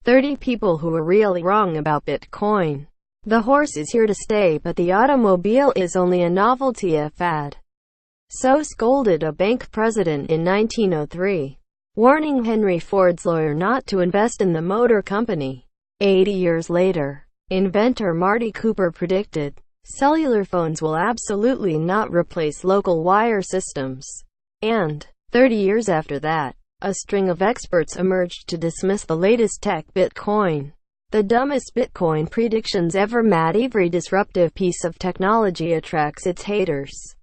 30 people who are really wrong about Bitcoin. The horse is here to stay, but the automobile is only a novelty, a fad. So scolded a bank president in 1903, warning Henry Ford's lawyer not to invest in the motor company. 80 years later, inventor Marty Cooper predicted, cellular phones will absolutely not replace local wire systems. And 30 years after that, a string of experts emerged to dismiss the latest tech, Bitcoin. The dumbest Bitcoin predictions ever. MadeEvery disruptive piece of technology attracts its haters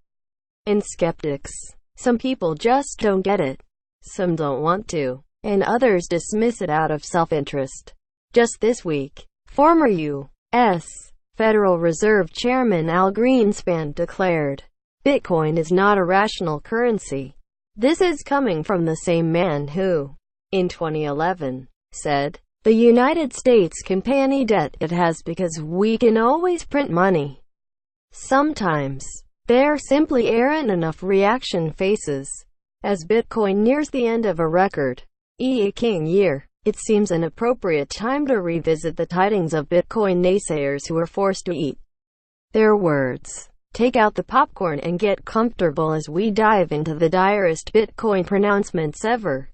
and skeptics. Some people just don't get it. Some don't want to. And others dismiss it out of self-interest. Just this week, former U.S. Federal Reserve Chairman Al Greenspan declared, Bitcoin is not a rational currency. This is coming from the same man who, in 2011, said, the United States can pay any debt it has because we can always print money. Sometimes, there simply aren't enough reaction faces. As Bitcoin nears the end of a record-breaking year, it seems an appropriate time to revisit the tidings of Bitcoin naysayers who are forced to eat their words. Take out the popcorn and get comfortable as we dive into the direst Bitcoin pronouncements ever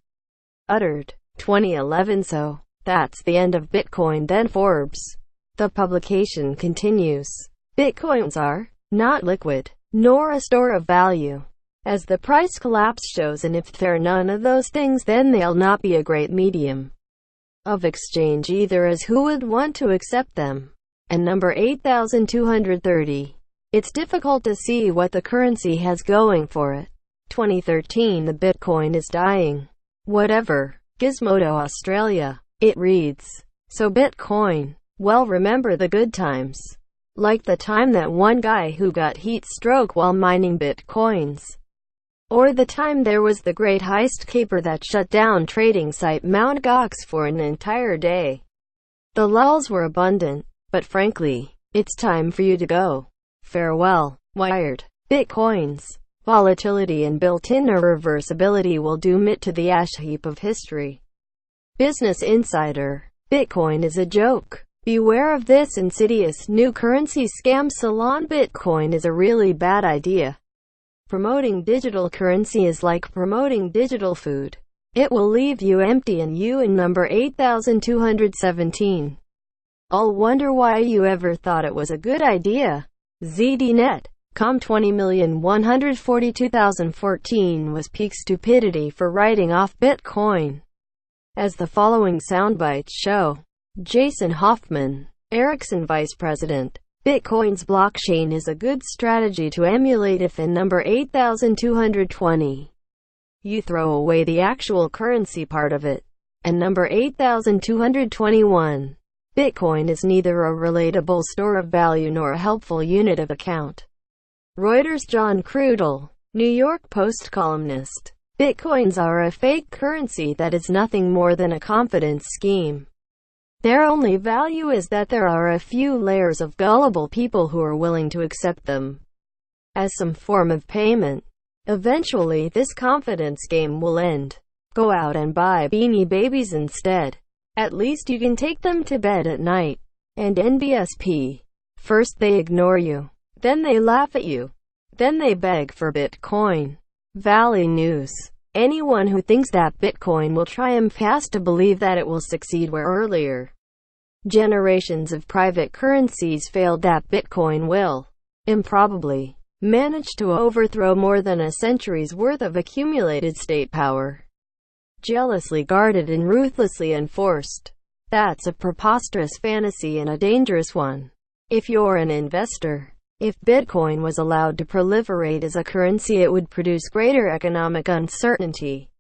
uttered. 2011. So, that's the end of Bitcoin then. Forbes. The publication continues. Bitcoins are not liquid, nor a store of value, as the price collapse shows, and if they're none of those things, then they'll not be a great medium of exchange either, as who would want to accept them? And number 8230. It's difficult to see what the currency has going for it. 2013. The Bitcoin is dying. Whatever. Gizmodo Australia. It reads, so Bitcoin. Well, remember the good times. Like the time that one guy who got heat stroke while mining Bitcoins. Or the time there was the great heist caper that shut down trading site Mt. Gox for an entire day. The lulls were abundant, but frankly, it's time for you to go. Farewell. Wired. Bitcoins. Volatility and built-in irreversibility will doom it to the ash heap of history. Business Insider. Bitcoin is a joke. Beware of this insidious new currency scam. Salon. Bitcoin is a really bad idea. Promoting digital currency is like promoting digital food. It will leave you empty. And you in number 8217. I'll wonder why you ever thought it was a good idea. ZDNet.com. 20,142,014 was peak stupidity for writing off Bitcoin. As the following soundbites show. Jason Hoffman, Ericsson Vice President. Bitcoin's blockchain is a good strategy to emulate if in number 8220. You throw away the actual currency part of it. And number 8221. Bitcoin is neither a relatable store of value nor a helpful unit of account. Reuters. John Krudel, New York Post columnist. Bitcoins are a fake currency that is nothing more than a confidence scheme. Their only value is that there are a few layers of gullible people who are willing to accept them as some form of payment. Eventually this confidence game will end. Go out and buy Beanie Babies instead. At least you can take them to bed at night. And NBSP. First they ignore you. Then they laugh at you. Then they beg for Bitcoin. Valley News. Anyone who thinks that Bitcoin will triumph has to believe that it will succeed where earlier generations of private currencies failed. That Bitcoin will, improbably, manage to overthrow more than a century's worth of accumulated state power, jealously guarded and ruthlessly enforced. That's a preposterous fantasy and a dangerous one. If you're an investor, if Bitcoin was allowed to proliferate as a currency, it would produce greater economic uncertainty,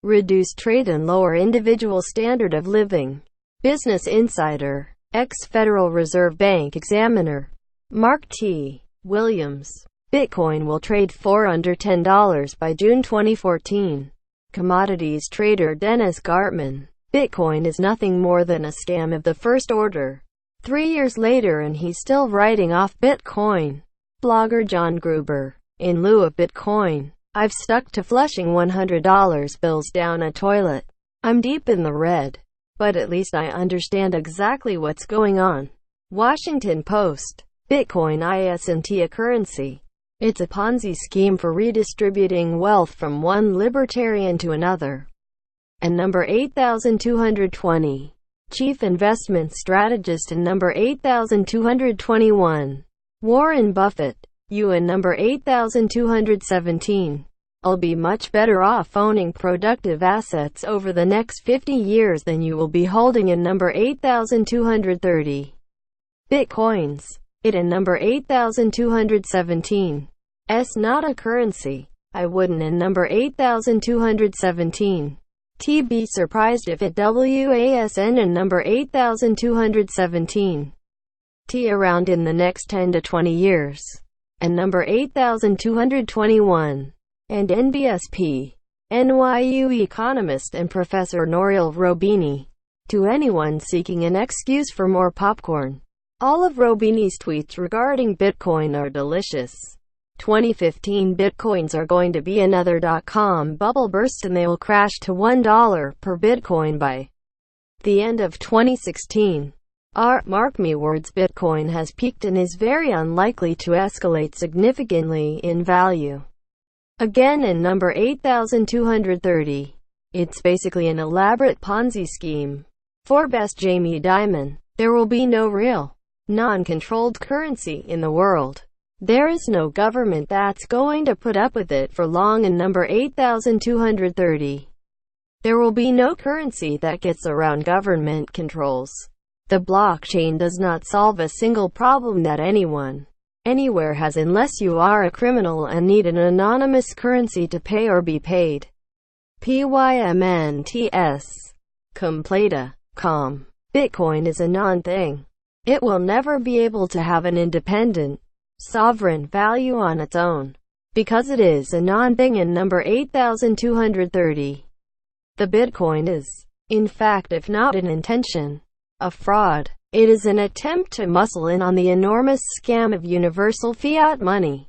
reduce trade and lower individual standard of living. Business Insider. Ex-Federal Reserve Bank examiner Mark T. Williams. Bitcoin will trade for under $10 by June 2014. Commodities trader Dennis Gartman. Bitcoin is nothing more than a scam of the first order. 3 years later and he's still writing off Bitcoin. Blogger John Gruber. In lieu of Bitcoin, I've stuck to flushing $100 bills down a toilet. I'm deep in the red. but at least I understand exactly what's going on. Washington Post. Bitcoin isn't a currency. It's a Ponzi scheme for redistributing wealth from one libertarian to another. And number 8220. Chief Investment Strategist and number 8221. Warren Buffett. You and number 8217. I'll be much better off owning productive assets over the next 50 years than you will be holding in number 8230. Bitcoins. It and number 8217. Not a currency. I wouldn't in number 8217. Be surprised if it wasn and number 8217. Around in the next 10 to 20 years. And number 8221. And NBSP. NYU economist and Professor Nouriel Roubini. To anyone seeking an excuse for more popcorn, all of Roubini's tweets regarding Bitcoin are delicious. 2015 Bitcoins are going to be another .com bubble burst and they will crash to $1 per Bitcoin by the end of 2016. Mark me words, Bitcoin has peaked and is very unlikely to escalate significantly in value. Again in number 8230. It's basically an elaborate Ponzi scheme. For best Jamie Dimon, there will be no real, non-controlled currency in the world. There is no government that's going to put up with it for long in number 8230. There will be no currency that gets around government controls. The blockchain does not solve a single problem that anyone, anywhere has unless you are a criminal and need an anonymous currency to pay or be paid. PYMNTS. Completa. Com. Bitcoin is a non-thing. It will never be able to have an independent, sovereign value on its own, because it is a non-thing in number 8230. The Bitcoin is, in fact, if not an intention, a fraud. It is an attempt to muscle in on the enormous scam of universal fiat money,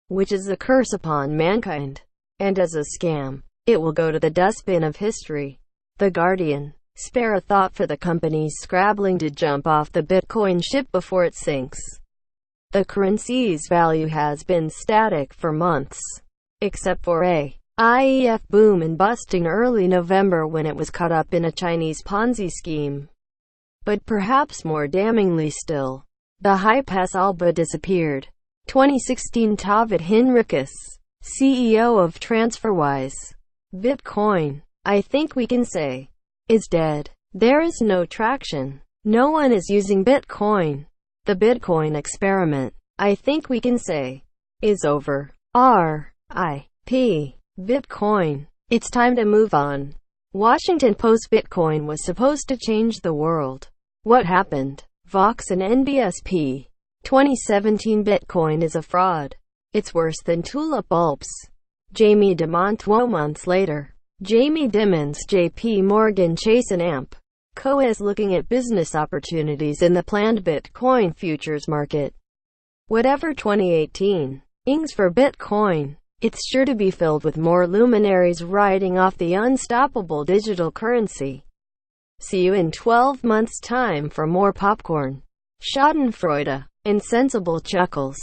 which is a curse upon mankind. And as a scam, it will go to the dustbin of history. The Guardian. Spare a thought for the companies scrabbling to jump off the Bitcoin ship before it sinks. The currency's value has been static for months, except for a IEF boom and bust in early November when it was caught up in a Chinese Ponzi scheme. But perhaps more damningly still, the hype has all but disappeared. 2016 David Henriques, CEO of TransferWise. Bitcoin, I think we can say, is dead. There is no traction. No one is using Bitcoin. The Bitcoin experiment, I think we can say, is over. R.I.P. Bitcoin. It's time to move on. Washington Post. Bitcoin was supposed to change the world. What happened? Vox and NBSP. 2017 Bitcoin is a fraud. It's worse than tulip bulbs. Jamie Dimon. 2 months later. Jamie Dimon's JP Morgan Chase and Amp Co. is looking at business opportunities in the planned Bitcoin futures market. Whatever 2018 ings for Bitcoin, it's sure to be filled with more luminaries riding off the unstoppable digital currency. See you in 12 months' time for more popcorn, schadenfreude, and sensible chuckles.